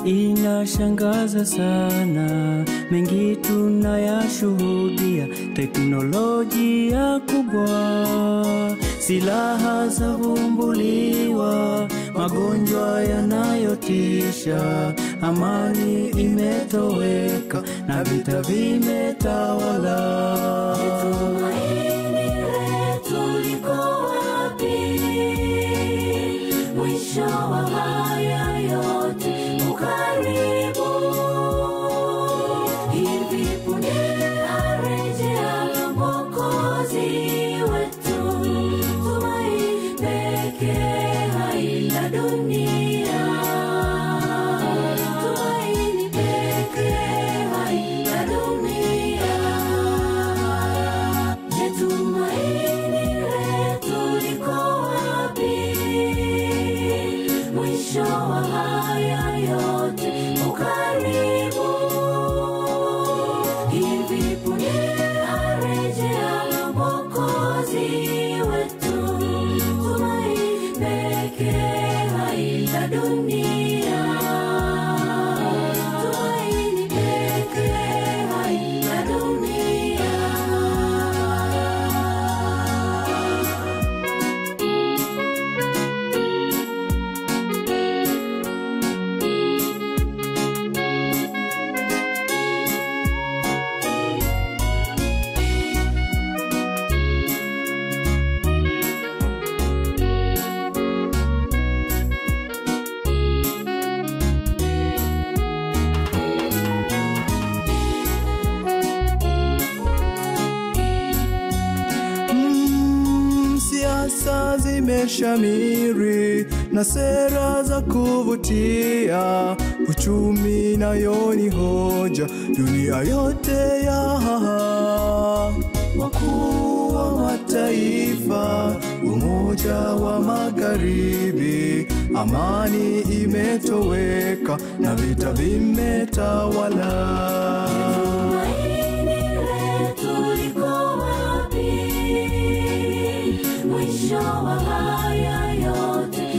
inashangaza sana, mengi tunayashuhudia, teknolojia kubwa, silaha zavumbuliwa, magonjwa yanayotisha, amani imetoweka na vita vimetawala. Tumaini letu liko wapi? Mwisho wa haya yote ukaribu. Hivi punde arejea Mwokozi wetu. Tumaini pekee haina dunia. Tumaini pekee haina dunia. Je, tumaini letu liko wapi? Mwisho wa haya yote ukaribu. Hivi punde arejea Mwokozi wetu. Tumaini pekee haina dunia. Tumaini pekee haina dunia. Siasa zimeshamiri na sera za kuvutia, uchumi nayo ni hoja, dunia yote ya wakuu wa mataifa, umoja wa magharibi, amani imetoweka na vita vimetawala. Tumaini letu liko wapi? Mwisho wa haya yote